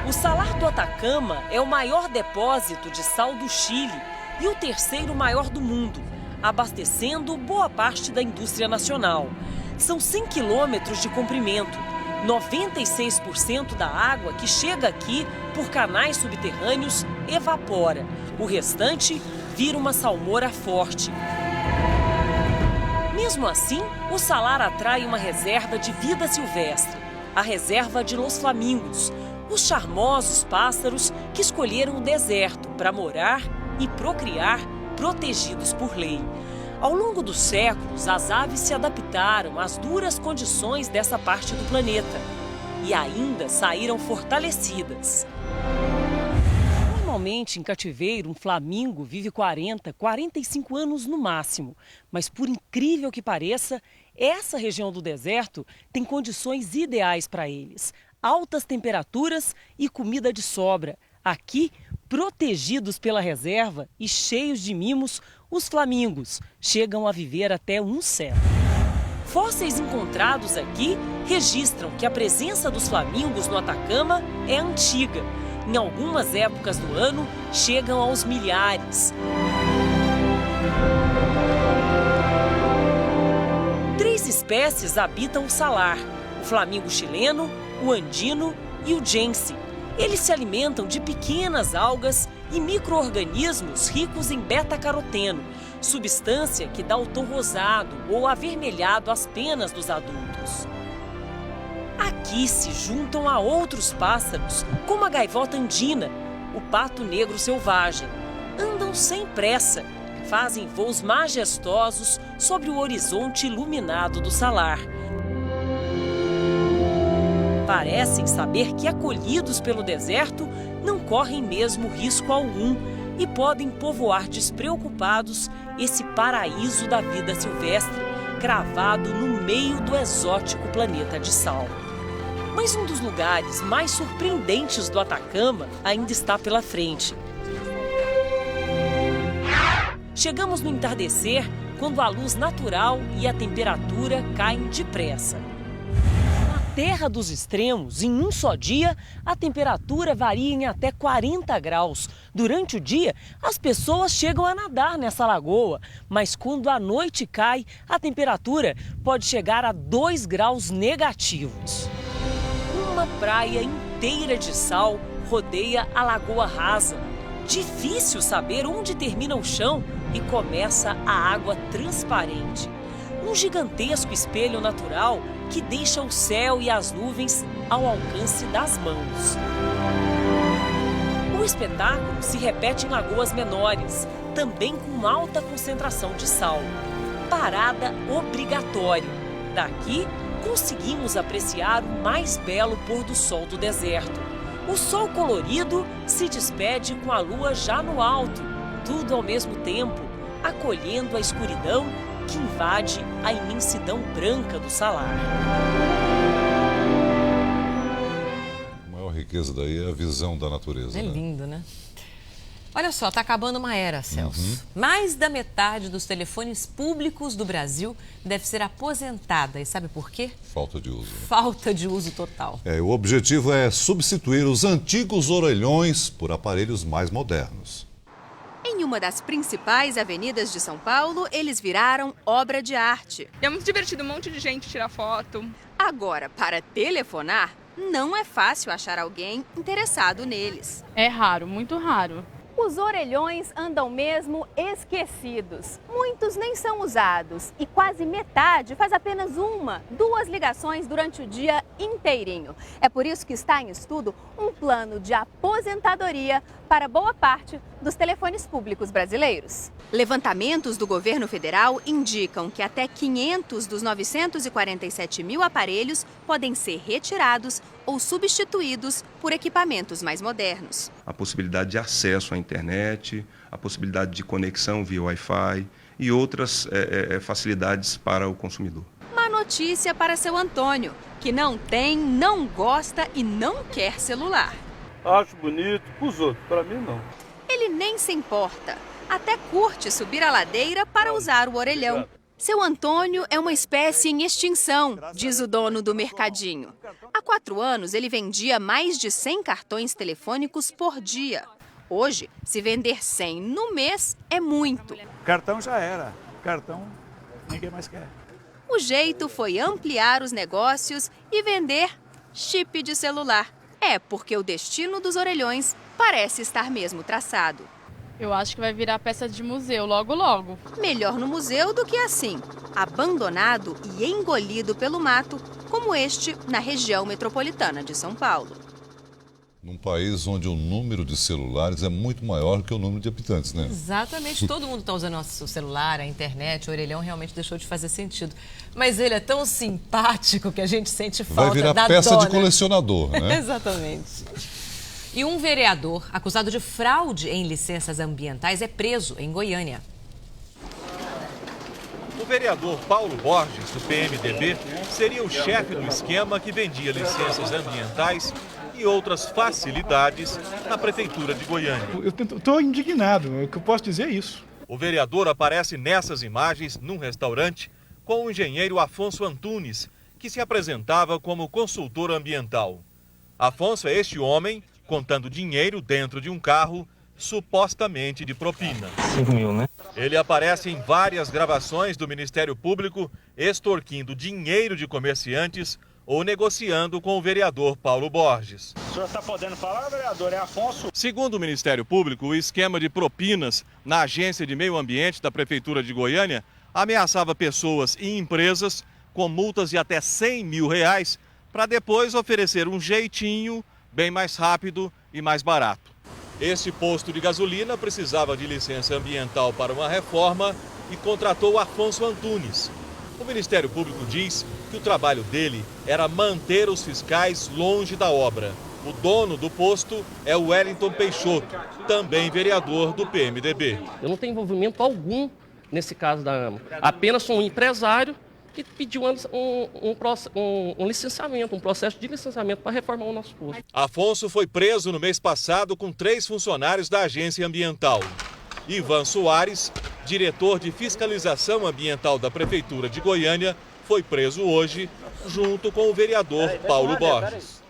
O Salar do Atacama é o maior depósito de sal do Chile e o terceiro maior do mundo, abastecendo boa parte da indústria nacional. São 100 quilômetros de comprimento. 96% da água que chega aqui por canais subterrâneos evapora. O restante vira uma salmoura forte. Mesmo assim, o salar atrai uma reserva de vida silvestre, a reserva de Los Flamingos, os charmosos pássaros que escolheram o deserto para morar e procriar, protegidos por lei. Ao longo dos séculos, as aves se adaptaram às duras condições dessa parte do planeta e ainda saíram fortalecidas. Normalmente, em cativeiro, um flamingo vive 40, 45 anos no máximo. Mas, por incrível que pareça, essa região do deserto tem condições ideais para eles. Altas temperaturas e comida de sobra. Aqui, protegidos pela reserva e cheios de mimos, os flamingos chegam a viver até um século. Fósseis encontrados aqui registram que a presença dos flamingos no Atacama é antiga. Em algumas épocas do ano, chegam aos milhares. 3 espécies habitam o salar: o flamingo chileno, o andino e o gense. Eles se alimentam de pequenas algas e micro-organismos ricos em beta-caroteno, substância que dá o tom rosado ou avermelhado às penas dos adultos. Aqui se juntam a outros pássaros, como a gaivota andina, o pato negro selvagem. Andam sem pressa, fazem voos majestosos sobre o horizonte iluminado do salar. Parecem saber que, acolhidos pelo deserto, não correm mesmo risco algum e podem povoar despreocupados esse paraíso da vida silvestre, cravado no meio do exótico planeta de sal. Mas um dos lugares mais surpreendentes do Atacama ainda está pela frente. Chegamos no entardecer, quando a luz natural e a temperatura caem depressa. Terra dos extremos, em um só dia, a temperatura varia em até 40 graus. Durante o dia, as pessoas chegam a nadar nessa lagoa, mas quando a noite cai, a temperatura pode chegar a 2 graus negativos. Uma praia inteira de sal rodeia a Lagoa Rasa. Difícil saber onde termina o chão e começa a água transparente. Um gigantesco espelho natural que deixa o céu e as nuvens ao alcance das mãos. O espetáculo se repete em lagoas menores, também com alta concentração de sal. Parada obrigatória. Daqui, conseguimos apreciar o mais belo pôr do sol do deserto. O sol colorido se despede com a lua já no alto, tudo ao mesmo tempo, acolhendo a escuridão que invade a imensidão branca do salar. A maior riqueza daí é a visão da natureza. É lindo, né? Olha só, está acabando uma era, Celso. Mais da metade dos telefones públicos do Brasil deve ser aposentada. E sabe por quê? Falta de uso. Falta de uso total. O objetivo é substituir os antigos orelhões por aparelhos mais modernos. Em uma das principais avenidas de São Paulo, eles viraram obra de arte. É muito divertido, um monte de gente tirar foto. Agora, para telefonar, não é fácil achar alguém interessado neles. É raro, muito raro. Os orelhões andam mesmo esquecidos. Muitos nem são usados e quase metade faz apenas 2 ligações durante o dia inteirinho. É por isso que está em estudo um plano de aposentadoria para boa parte dos telefones públicos brasileiros. Levantamentos do governo federal indicam que até 500 dos 947 mil aparelhos podem ser retirados ou substituídos por equipamentos mais modernos. A possibilidade de acesso à internet, a possibilidade de conexão via Wi-Fi e outras facilidades para o consumidor. Mas notícia para seu Antônio, que não tem, não gosta e não quer celular. Acho bonito, os outros, para mim não. Ele nem se importa, até curte subir a ladeira para usar o orelhão. Seu Antônio é uma espécie em extinção, diz o dono do mercadinho. Há 4 anos, ele vendia mais de 100 cartões telefônicos por dia. Hoje, se vender 100 no mês é muito. Cartão já era. Cartão, ninguém mais quer. O jeito foi ampliar os negócios e vender chip de celular. É porque o destino dos orelhões parece estar mesmo traçado. Eu acho que vai virar peça de museu logo, logo. Melhor no museu do que assim, abandonado e engolido pelo mato, como este na região metropolitana de São Paulo. Num país onde o número de celulares é muito maior que o número de habitantes, né? Exatamente. Todo mundo está usando nosso celular, a internet, o orelhão realmente deixou de fazer sentido. Mas ele é tão simpático que a gente sente falta da Vai virar dó, peça de né? colecionador, né? Exatamente. E um vereador acusado de fraude em licenças ambientais é preso em Goiânia. O vereador Paulo Borges, do PMDB, seria o chefe do esquema que vendia licenças ambientais e outras facilidades na Prefeitura de Goiânia. Eu estou indignado, o que eu posso dizer é isso. O vereador aparece nessas imagens num restaurante com o engenheiro Afonso Antunes, que se apresentava como consultor ambiental. Afonso é este homem contando dinheiro dentro de um carro, supostamente de propina. 5 mil, né? Ele aparece em várias gravações do Ministério Público extorquindo dinheiro de comerciantes ou negociando com o vereador Paulo Borges. O senhor está podendo falar, vereador? É Afonso? Segundo o Ministério Público, o esquema de propinas na Agência de Meio Ambiente da Prefeitura de Goiânia ameaçava pessoas e empresas com multas de até R$100 mil para depois oferecer um jeitinho bem mais rápido e mais barato. Este posto de gasolina precisava de licença ambiental para uma reforma e contratou Afonso Antunes. O Ministério Público diz que o trabalho dele era manter os fiscais longe da obra. O dono do posto é o Wellington Peixoto, também vereador do PMDB. Eu não tenho envolvimento algum nesse caso da AMA. Apenas sou um empresário que pediu um licenciamento, um processo de licenciamento para reformar o nosso posto. Afonso foi preso no mês passado com 3 funcionários da agência ambiental. Ivan Soares, diretor de fiscalização ambiental da Prefeitura de Goiânia, foi preso hoje, junto com o vereador Paulo Borges.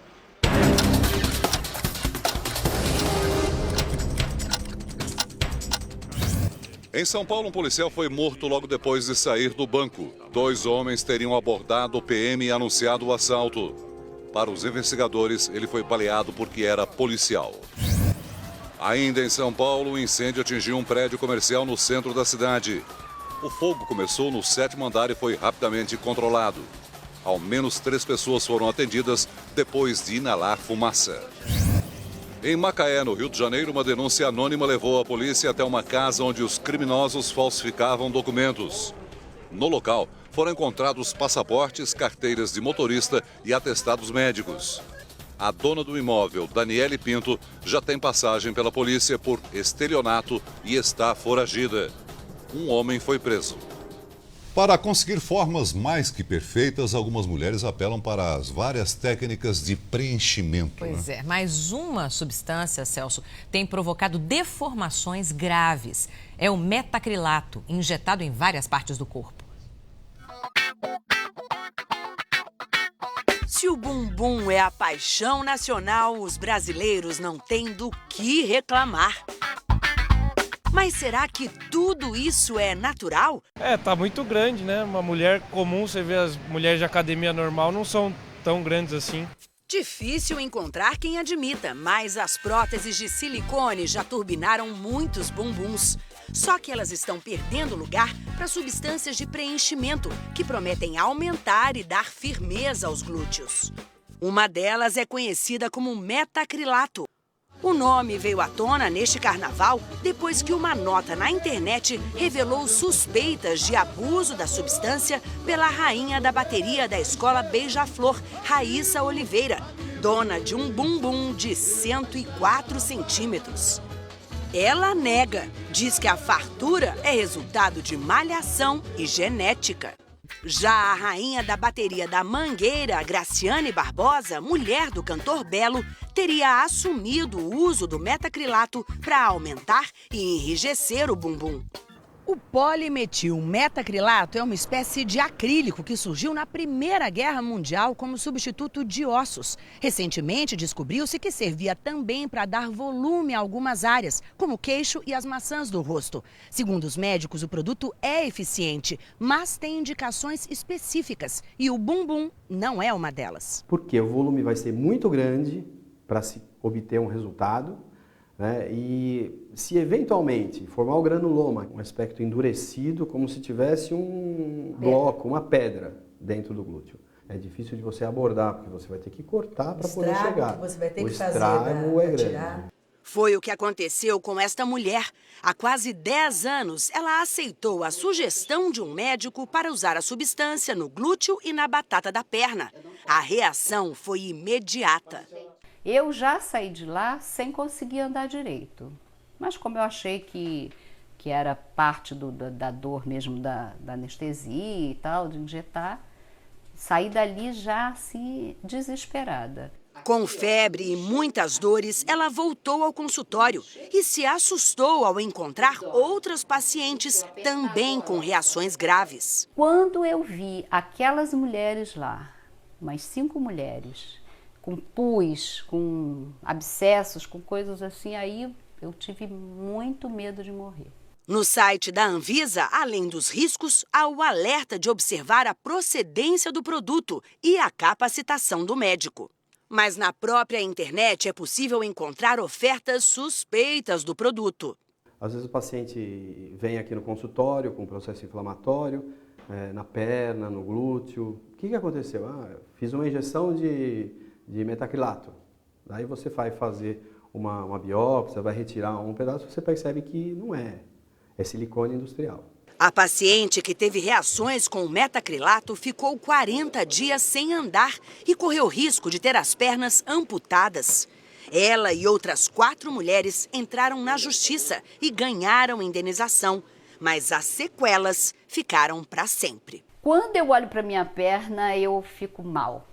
Em São Paulo, um policial foi morto logo depois de sair do banco. 2 homens teriam abordado o PM e anunciado o assalto. Para os investigadores, ele foi baleado porque era policial. Ainda em São Paulo, um incêndio atingiu um prédio comercial no centro da cidade. O fogo começou no 7º andar e foi rapidamente controlado. Ao menos 3 pessoas foram atendidas depois de inalar fumaça. Em Macaé, no Rio de Janeiro, uma denúncia anônima levou a polícia até uma casa onde os criminosos falsificavam documentos. No local, foram encontrados passaportes, carteiras de motorista e atestados médicos. A dona do imóvel, Daniele Pinto, já tem passagem pela polícia por estelionato e está foragida. Um homem foi preso. Para conseguir formas mais que perfeitas, algumas mulheres apelam para as várias técnicas de preenchimento. Pois é, mas uma substância, Celso, tem provocado deformações graves. É o metacrilato, injetado em várias partes do corpo. Se o bumbum é a paixão nacional, os brasileiros não têm do que reclamar. Mas será que tudo isso é natural? Tá muito grande, né? Uma mulher comum, você vê as mulheres de academia normal, não são tão grandes assim. Difícil encontrar quem admita, mas as próteses de silicone já turbinaram muitos bumbuns. Só que elas estão perdendo lugar para substâncias de preenchimento que prometem aumentar e dar firmeza aos glúteos. Uma delas é conhecida como metacrilato. O nome veio à tona neste carnaval depois que uma nota na internet revelou suspeitas de abuso da substância pela rainha da bateria da escola Beija-Flor, Raíssa Oliveira, dona de um bumbum de 104 centímetros. Ela nega, diz que a fartura é resultado de malhação e genética. Já a rainha da bateria da Mangueira, Graciane Barbosa, mulher do cantor Belo, teria assumido o uso do metacrilato para aumentar e enrijecer o bumbum. O polimetilmetacrilato é uma espécie de acrílico que surgiu na Primeira Guerra Mundial como substituto de ossos. Recentemente, descobriu-se que servia também para dar volume a algumas áreas, como o queixo e as maçãs do rosto. Segundo os médicos, o produto é eficiente, mas tem indicações específicas e o bumbum não é uma delas. Porque o volume vai ser muito grande para se obter um resultado. E se eventualmente formar o granuloma, um aspecto endurecido, como se tivesse um bloco, uma pedra dentro do glúteo. É difícil de você abordar, porque você vai ter que cortar para poder chegar. Você vai ter o que fazer estrago é grande. Foi o que aconteceu com esta mulher. Há quase 10 anos, ela aceitou a sugestão de um médico para usar a substância no glúteo e na batata da perna. A reação foi imediata. Eu já saí de lá sem conseguir andar direito, mas como eu achei que era parte da dor mesmo, da anestesia e tal, de injetar, saí dali já assim, desesperada. Com febre e muitas dores, ela voltou ao consultório e se assustou ao encontrar outras pacientes também com reações graves. Quando eu vi aquelas mulheres lá, umas 5 mulheres, com pus, com abscessos, com coisas assim, aí eu tive muito medo de morrer. No site da Anvisa, além dos riscos, há o alerta de observar a procedência do produto e a capacitação do médico. Mas na própria internet é possível encontrar ofertas suspeitas do produto. Às vezes o paciente vem aqui no consultório com processo inflamatório, na perna, no glúteo. O que aconteceu? Fiz uma injeção de metacrilato. Daí você vai fazer uma biópsia, vai retirar um pedaço, você percebe que não é silicone industrial. A paciente que teve reações com o metacrilato ficou 40 dias sem andar e correu risco de ter as pernas amputadas. Ela e outras 4 mulheres entraram na justiça e ganharam indenização, mas as sequelas ficaram para sempre. Quando eu olho para minha perna, eu fico mal.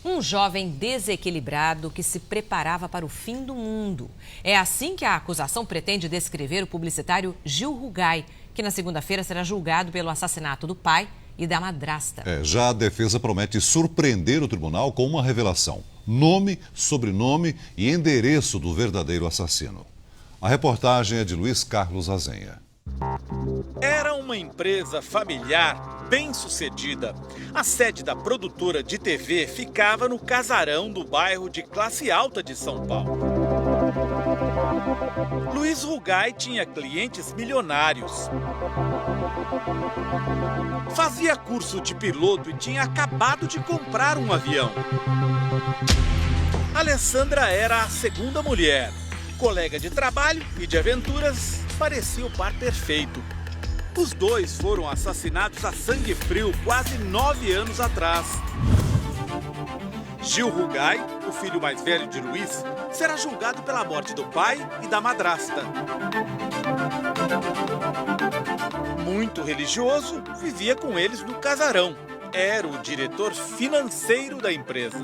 Um jovem desequilibrado que se preparava para o fim do mundo. É assim que a acusação pretende descrever o publicitário Gil Rugai, que na segunda-feira será julgado pelo assassinato do pai e da madrasta. Já a defesa promete surpreender o tribunal com uma revelação: nome, sobrenome e endereço do verdadeiro assassino. A reportagem é de Luiz Carlos Azenha. Era uma empresa familiar bem-sucedida. A sede da produtora de TV ficava no casarão do bairro de classe alta de São Paulo. Luiz Rugai tinha clientes milionários. Fazia curso de piloto e tinha acabado de comprar um avião. Alessandra era a segunda mulher. Colega de trabalho e de aventuras, parecia o par perfeito. Os dois foram assassinados a sangue frio quase 9 anos atrás. Gil Rugai, o filho mais velho de Luiz, será julgado pela morte do pai e da madrasta. Muito religioso, vivia com eles no casarão. Era o diretor financeiro da empresa.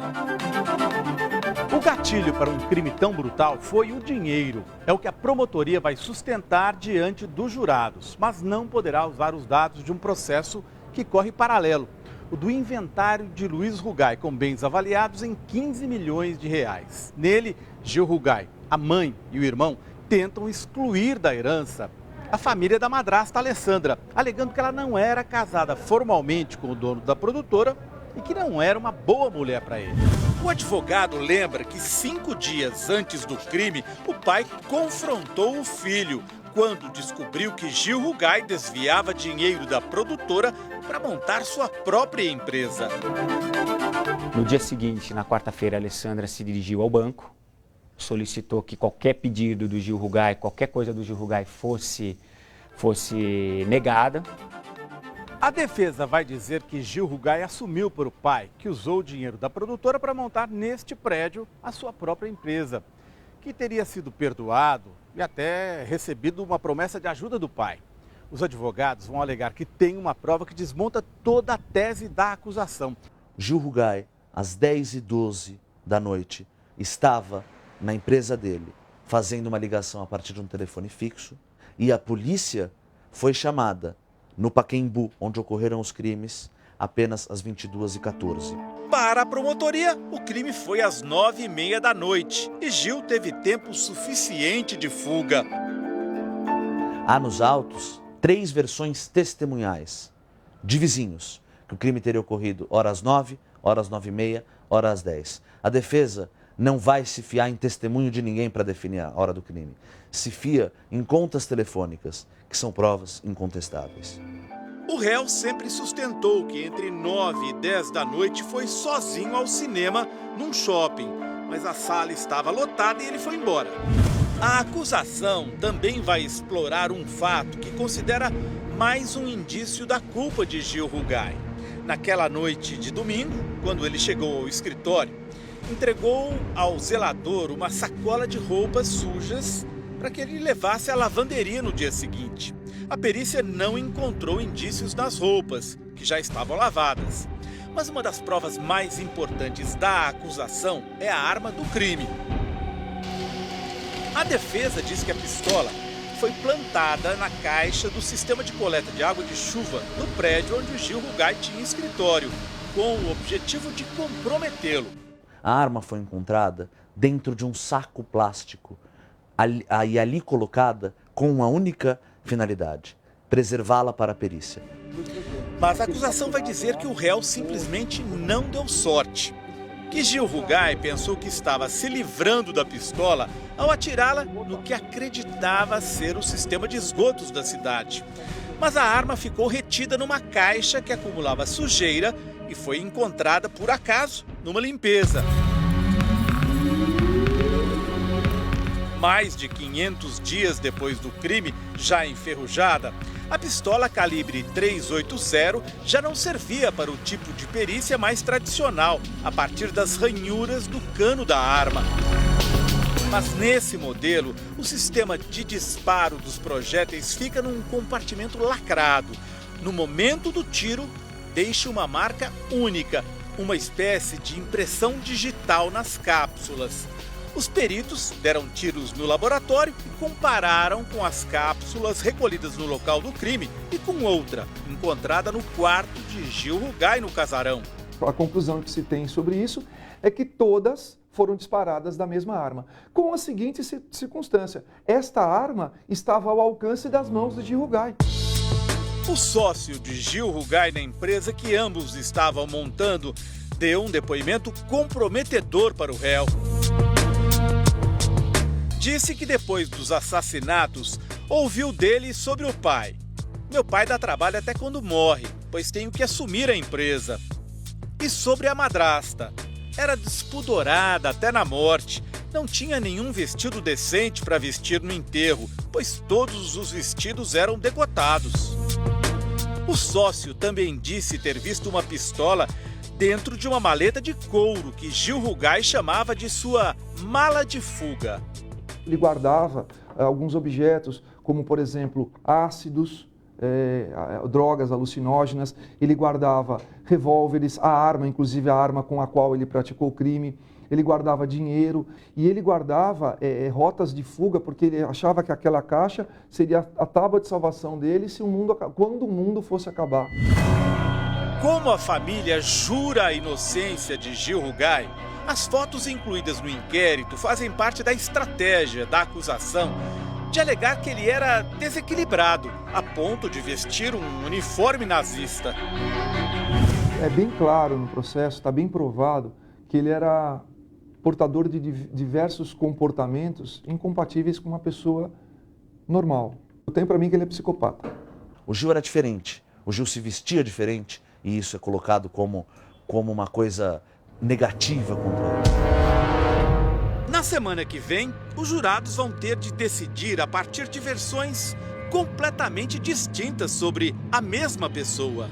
O gatilho para um crime tão brutal foi o dinheiro. É o que a promotoria vai sustentar diante dos jurados, mas não poderá usar os dados de um processo que corre paralelo, o do inventário de Luiz Rugai, com bens avaliados em 15 milhões de reais. Nele, Gil Rugai, a mãe e o irmão tentam excluir da herança a família da madrasta Alessandra, alegando que ela não era casada formalmente com o dono da produtora e que não era uma boa mulher para ele. O advogado lembra que 5 dias antes do crime, o pai confrontou o filho quando descobriu que Gil Rugai desviava dinheiro da produtora para montar sua própria empresa. No dia seguinte, na quarta-feira, a Alessandra se dirigiu ao banco, solicitou que qualquer pedido do Gil Rugai, qualquer coisa do Gil Rugai fosse negada. A defesa vai dizer que Gil Rugai assumiu por o pai, que usou o dinheiro da produtora para montar neste prédio a sua própria empresa, que teria sido perdoado e até recebido uma promessa de ajuda do pai. Os advogados vão alegar que tem uma prova que desmonta toda a tese da acusação. Gil Rugai, às 10h12 da noite, estava na empresa dele, fazendo uma ligação a partir de um telefone fixo, e a polícia foi chamada no Pacaembu, onde ocorreram os crimes, apenas às 22h14. Para a promotoria, o crime foi às 9h30 da noite e Gil teve tempo suficiente de fuga. Há nos autos 3 versões testemunhais de vizinhos, que o crime teria ocorrido horas 9, horas 9h30, horas 10. A defesa não vai se fiar em testemunho de ninguém para definir a hora do crime. Se fia em contas telefônicas, que são provas incontestáveis. O réu sempre sustentou que entre 9 e 10 da noite foi sozinho ao cinema num shopping, mas a sala estava lotada e ele foi embora. A acusação também vai explorar um fato que considera mais um indício da culpa de Gil Rugai. Naquela noite de domingo, quando ele chegou ao escritório, entregou ao zelador uma sacola de roupas sujas para que ele levasse à lavanderia no dia seguinte. A perícia não encontrou indícios nas roupas, que já estavam lavadas. Mas uma das provas mais importantes da acusação é a arma do crime. A defesa diz que a pistola foi plantada na caixa do sistema de coleta de água de chuva no prédio onde o Gil Rugai tinha escritório, com o objetivo de comprometê-lo. A arma foi encontrada dentro de um saco plástico e ali colocada com uma única finalidade: preservá-la para a perícia. Mas a acusação vai dizer que o réu simplesmente não deu sorte. Que Gil Rugai pensou que estava se livrando da pistola ao atirá-la no que acreditava ser o sistema de esgotos da cidade. Mas a arma ficou retida numa caixa que acumulava sujeira e foi encontrada por acaso numa limpeza. Mais de 500 dias depois do crime, já enferrujada, a pistola calibre .380 já não servia para o tipo de perícia mais tradicional, a partir das ranhuras do cano da arma. Mas nesse modelo, o sistema de disparo dos projéteis fica num compartimento lacrado. No momento do tiro, deixa uma marca única, uma espécie de impressão digital nas cápsulas. Os peritos deram tiros no laboratório e compararam com as cápsulas recolhidas no local do crime e com outra, encontrada no quarto de Gil Rugai no casarão. A conclusão que se tem sobre isso é que todas foram disparadas da mesma arma, com a seguinte circunstância: esta arma estava ao alcance das mãos de Gil Rugai. O sócio de Gil Rugai na empresa que ambos estavam montando deu um depoimento comprometedor para o réu. Disse que depois dos assassinatos, ouviu dele sobre o pai. Meu pai dá trabalho até quando morre, pois tenho que assumir a empresa. E sobre a madrasta. Era despudorada até na morte. Não tinha nenhum vestido decente para vestir no enterro, pois todos os vestidos eram decotados. O sócio também disse ter visto uma pistola dentro de uma maleta de couro que Gil Rugai chamava de sua mala de fuga. Ele guardava alguns objetos, como por exemplo ácidos, drogas alucinógenas. Ele guardava revólveres, a arma, inclusive a arma com a qual ele praticou o crime. Ele guardava dinheiro e ele guardava rotas de fuga, porque ele achava que aquela caixa seria a tábua de salvação dele quando o mundo fosse acabar. Como a família jura a inocência de Gil Rugai, as fotos incluídas no inquérito fazem parte da estratégia da acusação de alegar que ele era desequilibrado, a ponto de vestir um uniforme nazista. É bem claro no processo, está bem provado, que ele era portador de diversos comportamentos incompatíveis com uma pessoa normal. Eu tenho para mim que ele é psicopata. O Gil era diferente, o Gil se vestia diferente, e isso é colocado como uma coisa negativa contra ele. Na semana que vem, os jurados vão ter de decidir a partir de versões completamente distintas sobre a mesma pessoa.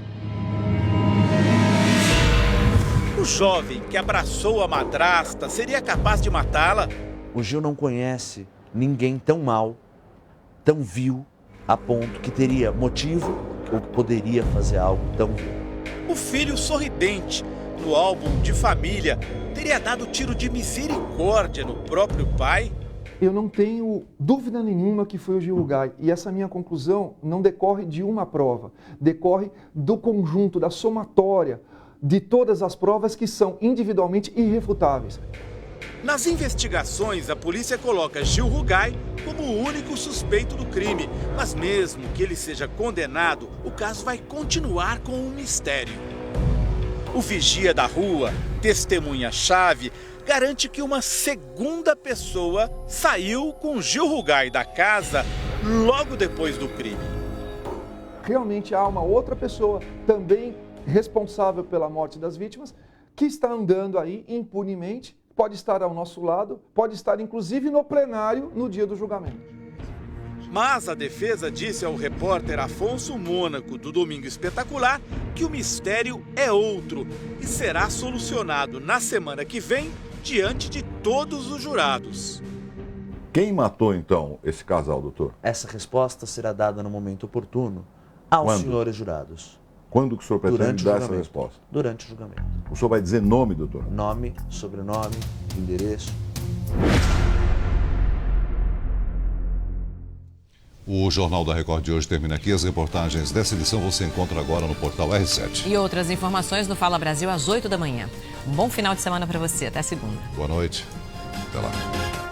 O jovem que abraçou a madrasta seria capaz de matá-la? O Gil não conhece ninguém tão mau, tão vil a ponto que teria motivo ou que poderia fazer algo tão vil. O filho sorridente, no álbum de família, teria dado tiro de misericórdia no próprio pai? Eu não tenho dúvida nenhuma que foi o Gil Rugai. E essa minha conclusão não decorre de uma prova, decorre do conjunto, da somatória de todas as provas que são individualmente irrefutáveis. Nas investigações, a polícia coloca Gil Rugai como o único suspeito do crime. Mas mesmo que ele seja condenado, o caso vai continuar com um mistério. O vigia da rua, testemunha-chave, garante que uma segunda pessoa saiu com Gil Rugai da casa logo depois do crime. Realmente há uma outra pessoa também responsável pela morte das vítimas que está andando aí impunemente, pode estar ao nosso lado, pode estar inclusive no plenário no dia do julgamento. Mas a defesa disse ao repórter Afonso Mônaco, do Domingo Espetacular, que o mistério é outro e será solucionado na semana que vem diante de todos os jurados. Quem matou, então, esse casal, doutor? Essa resposta será dada no momento oportuno aos senhores jurados. Quando que o senhor pretende dar essa resposta? Durante o julgamento. O senhor vai dizer nome, doutor? Nome, sobrenome, endereço. O Jornal da Record de hoje termina aqui. As reportagens dessa edição você encontra agora no portal R7. E outras informações no Fala Brasil às 8 da manhã. Um bom final de semana para você. Até segunda. Boa noite. Até lá.